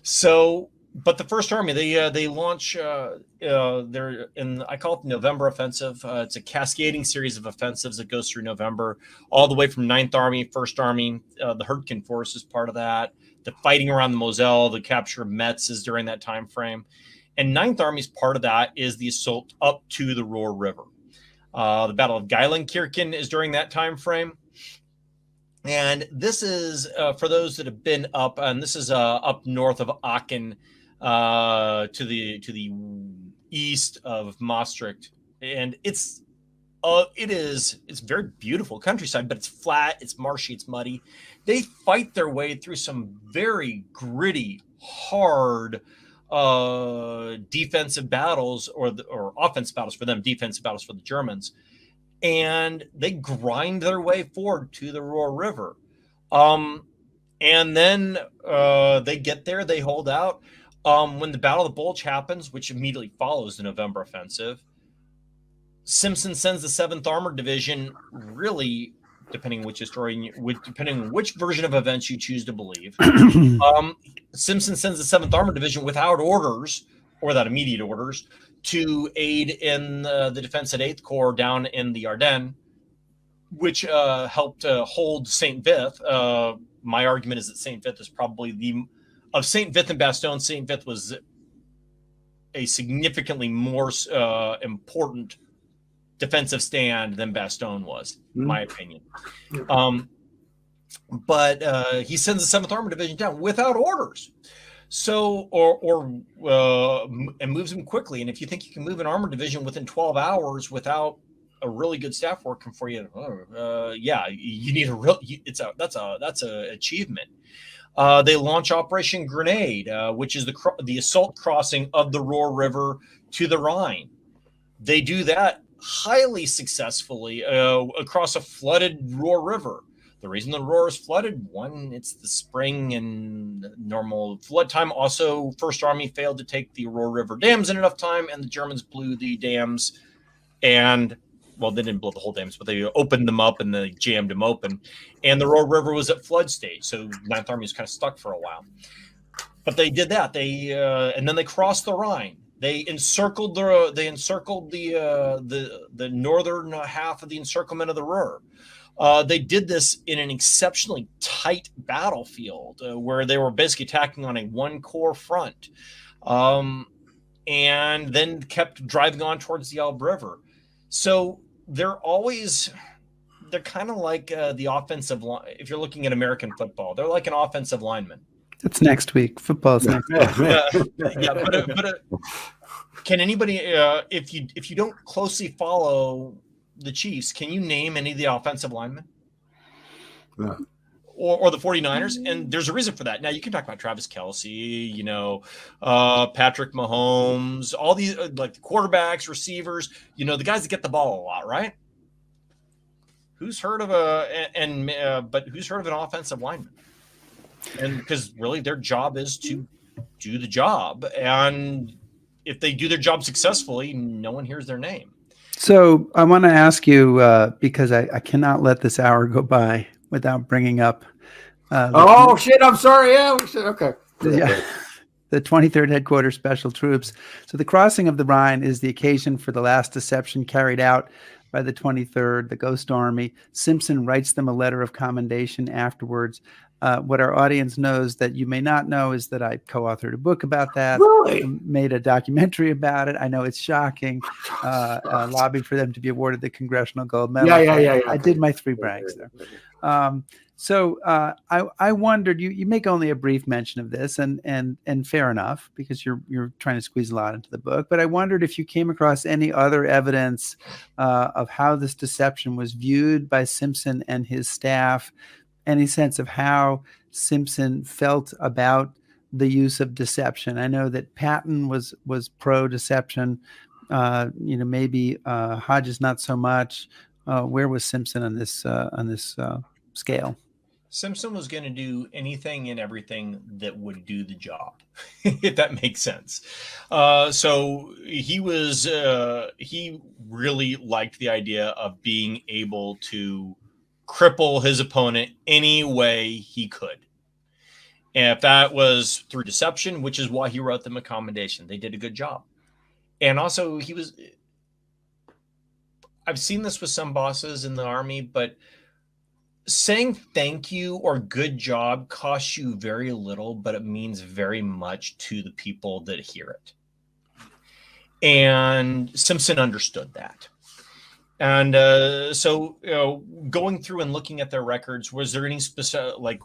So, but the First Army, they launch they're in, I call it the November Offensive. It's a cascading series of offensives that goes through November, all the way from 9th Army, First Army. The Hurtgen Force is part of that. The fighting around the Moselle, the capture of Metz is during that time frame. And 9th Army's part of that is the assault up to the Roer River. The Battle of Geilenkirchen is during that time frame. And this is for those that have been up, and this is up north of Aachen, to the east of Maastricht, and it's very beautiful countryside, but it's flat, it's marshy, it's muddy. They fight their way through some very gritty, hard defensive battles, or offensive battles for them, defensive battles for the Germans. And they grind their way forward to the Roer River. And then they get there, they hold out. When the Battle of the Bulge happens, which immediately follows the November offensive, Simpson sends the 7th Armored Division, really, depending on which historian, depending on which version of events you choose to believe, Simpson sends the 7th Armored Division without orders, or without immediate orders, to aid in the defense at 8th Corps down in the Ardennes, which helped hold St. Vith. My argument is that St. Vith is probably of St. Vith and Bastogne, St. Vith was a significantly more important defensive stand than Bastogne was, in my opinion. But he sends the 7th Armored Division down without orders. So, and moves them quickly. And if you think you can move an armored division within 12 hours without a really good staff working for you, yeah, you need that's a achievement. They launch Operation Grenade, which is the assault crossing of the Ruhr River to the Rhine. They do that highly successfully across a flooded Ruhr River. The reason the Ruhr is flooded, one, it's the spring and normal flood time. Also, First Army failed to take the Ruhr River dams in enough time, and the Germans blew the dams. And, well, they didn't blow the whole dams, but they opened them up and they jammed them open. And the Ruhr River was at flood stage, so 9th Army was kind of stuck for a while. But they did that. And then they crossed the Rhine. They encircled the northern half of the encirclement of the Ruhr. They did this in an exceptionally tight battlefield where they were basically attacking on a 1-corps front, and then kept driving on towards the Elbe River. So they're kind of like the offensive line. If you're looking at American football, they're like an offensive lineman. That's next week. Football's next week. Can anybody, if you don't closely follow the Chiefs, can you name any of the offensive linemen? Yeah. Or the 49ers? And there's a reason for that. Now, you can talk about Travis Kelce, Patrick Mahomes, all these like the quarterbacks, receivers, the guys that get the ball a lot, right? Who's heard of who's heard of an offensive lineman? And because really their job is to do the job. And if they do their job successfully, no one hears their name. So I want to ask you, because I cannot let this hour go by without bringing up. Shit! I'm sorry. Yeah. Okay. The 23rd Headquarters Special Troops. So the crossing of the Rhine is the occasion for the last deception carried out by the 23rd, the Ghost Army. Simpson writes them a letter of commendation afterwards. What our audience knows that you may not know is that I co-authored a book about that. Really? Made a documentary about it. I know it's shocking. Lobbied for them to be awarded the Congressional Gold Medal. Yeah. I did my 3 brags there. So I wondered, you make only a brief mention of this, and fair enough, because you're trying to squeeze a lot into the book. But I wondered if you came across any other evidence of how this deception was viewed by Simpson and his staff. Any sense of how Simpson felt about the use of deception? I know that Patton was pro-deception. Maybe Hodges not so much. Where was Simpson on this scale? Simpson was going to do anything and everything that would do the job, if that makes sense. So he really liked the idea of being able to cripple his opponent any way he could. And if that was through deception, which is why he wrote them a commendation, they did a good job. And also I've seen this with some bosses in the Army, but saying thank you or good job costs you very little, but it means very much to the people that hear it. And Simpson understood that. And so going through and looking at their records, was there any specific,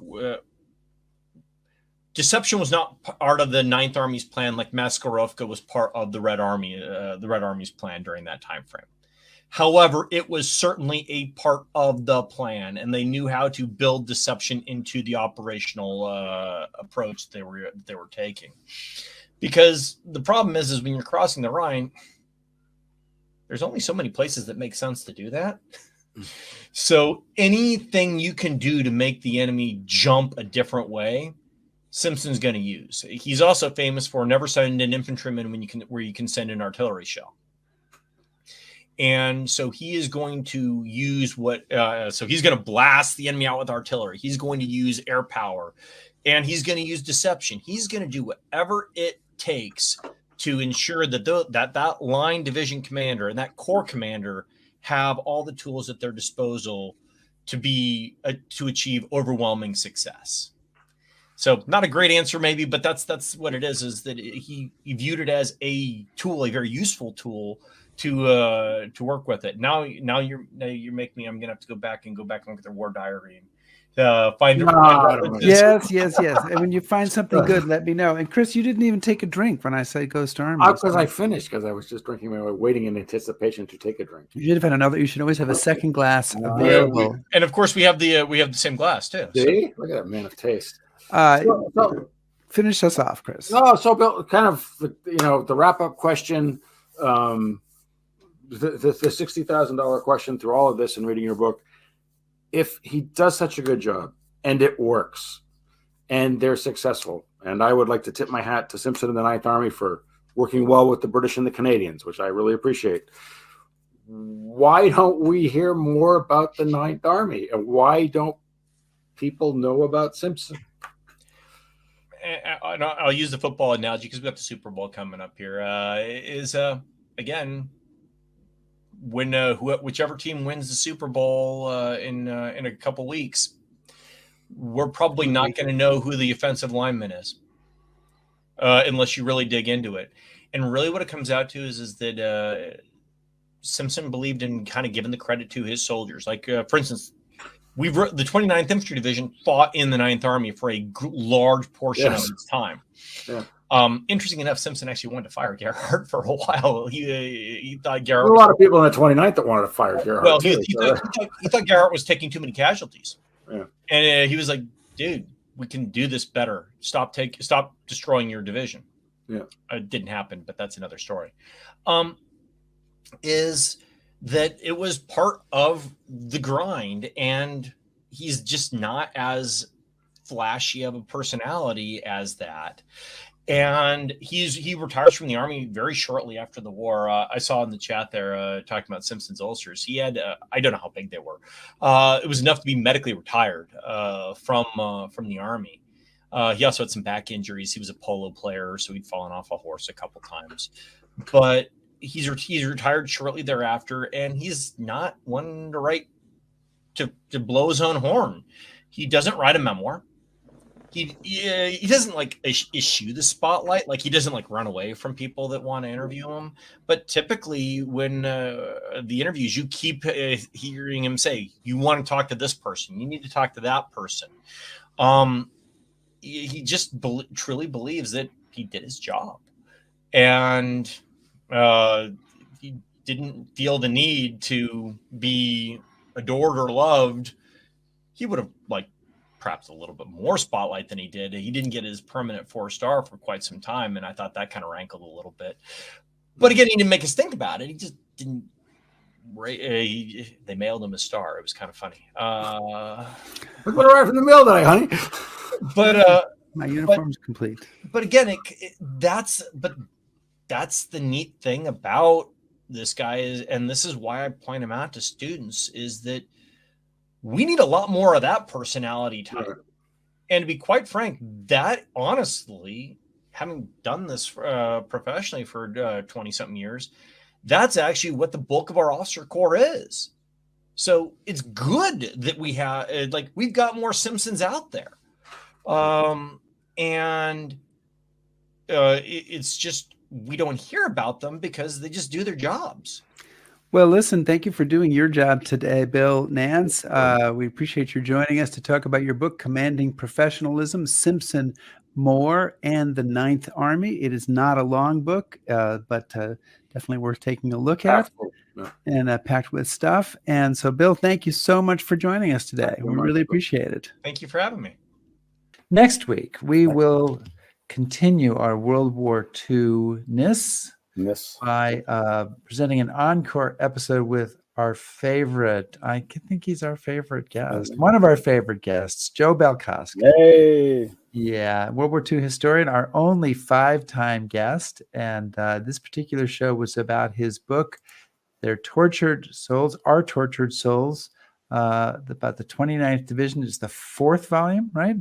deception was not part of the 9th Army's plan, like Maskarovka was part of the Red Army's plan during that time frame. However, it was certainly a part of the plan, and they knew how to build deception into the operational approach they were taking. Because the problem is when you're crossing the Rhine, there's only so many places that make sense to do that. So anything you can do to make the enemy jump a different way Simpson's going to use. He's also famous for never send an infantryman where you can send an artillery shell. And so he is going to use so he's going to blast the enemy out with artillery. He's going to use air power, and he's going to use deception. He's going to do whatever it takes to ensure that that line division commander and that corps commander have all the tools at their disposal to achieve overwhelming success. So not a great answer maybe, but that's what it is that he viewed it as a tool, a very useful tool to work with it. Now you make me. I'm gonna have to go back and look at their war diary and find. Yes. And when you find something good, let me know. And Chris, you didn't even take a drink when I said Ghost Army. Because I finished, because I was just drinking my way, waiting in anticipation to take a drink. You should have had another. You should always have a second glass available. And of course, we have the same glass too. See, look at that man of taste. So finish us off, Chris. So Bill, kind of the wrap up question. The $60,000 question through all of this and reading your book, if he does such a good job and it works and they're successful, and I would like to tip my hat to Simpson and the Ninth Army for working well with the British and the Canadians, which I really appreciate. Why don't we hear more about the Ninth Army, and why don't people know about Simpson? I'll use the football analogy because we got the Super Bowl coming up here. Again, when whichever team wins the Super Bowl in a couple weeks, we're probably not going to know who the offensive lineman is unless you really dig into it. And really what it comes out to is that Simpson believed in kind of giving the credit to his soldiers. Like, for instance, the 29th Infantry Division fought in the 9th Army for a large portion of its time. Yeah. Interesting enough, Simpson actually wanted to fire Gerhardt for a while. He thought Gerhardt. There were a lot of people in the 29th that wanted to fire Gerhardt. Well, he thought Gerhardt was taking too many casualties. Yeah. And he was like, "Dude, we can do this better. Stop destroying your division." Yeah, it didn't happen, but that's another story. Is that it was part of the grind, and he's just not as flashy of a personality as that. And he retires from the Army very shortly after the war. I saw in the chat there talking about Simpson's ulcers. He had I don't know how big they were. It was enough to be medically retired from the Army. He also had some back injuries. He was a polo player, so he'd fallen off a horse a couple times. But he's retired shortly thereafter, and he's not one to blow his own horn. He doesn't write a memoir. He doesn't like issue the spotlight. Like, he doesn't like run away from people that want to interview him. But typically when the interviews, you keep hearing him say, you want to talk to this person, you need to talk to that person. He just truly believes that he did his job, and he didn't feel the need to be adored or loved. He would have liked perhaps a little bit more spotlight than he did. He didn't get his permanent 4-star for quite some time, and I thought that kind of rankled a little bit. But again, he didn't make us think about it. He just didn't. They mailed him a star. It was kind of funny. We put it right from the mail today, honey. But my uniform's complete. But again, that's the neat thing about this guy and this is why I point him out to students, is that we need a lot more of that personality type. Right. And to be quite frank, that honestly, having done this professionally for 20-something years, that's actually what the bulk of our officer corps is. So it's good that we have, we've got more Simpsons out there. It's just, we don't hear about them because they just do their jobs. Well, listen, thank you for doing your job today, Bill Nance. We appreciate you joining us to talk about your book, Commanding Professionalism, Simpson, Moore, and the Ninth Army. It is not a long book, but definitely worth taking a look at and packed with stuff. And so, Bill, thank you so much for joining us today. We really appreciate it. Thank you for having me. Next week, we will continue our World War II-ness by presenting an encore episode with our favorite. I think he's our favorite guest. One of our favorite guests, Joe Belkowski. Yay! Yeah, World War II historian, our only 5-time guest. And this particular show was about his book, Their Tortured Souls, Our Tortured Souls, about the 29th Division. Is the 4th volume, right?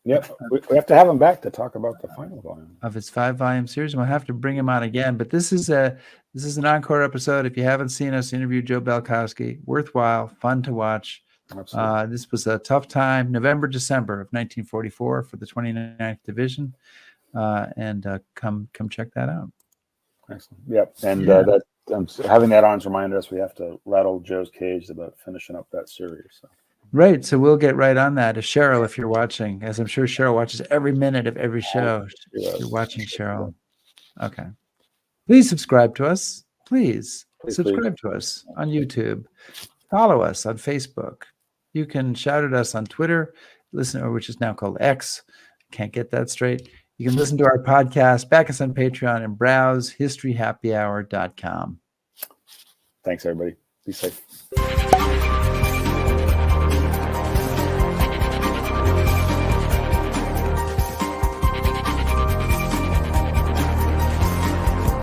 Yep. We have to have him back to talk about the final volume of his 5-volume series. We'll have to bring him on again. But this is an encore episode. If you haven't seen us interview Joe Belkowski, worthwhile, fun to watch. Absolutely. This was a tough time, November, December of 1944 for the 29th Division. And come check that out. Excellent. Yep. And having that on reminded us we have to rattle Joe's cage about finishing up that series. So. Right. So we'll get right on that. Cheryl, if you're watching, as I'm sure Cheryl watches every minute of every show. Yes. You're watching, Cheryl. Okay. Please subscribe to us. Please subscribe to us on YouTube. Follow us on Facebook. You can shout at us on Twitter, which is now called X. Can't get that straight. You can listen to our podcast, back us on Patreon, and browse historyhappyhour.com. Thanks, everybody. Be safe.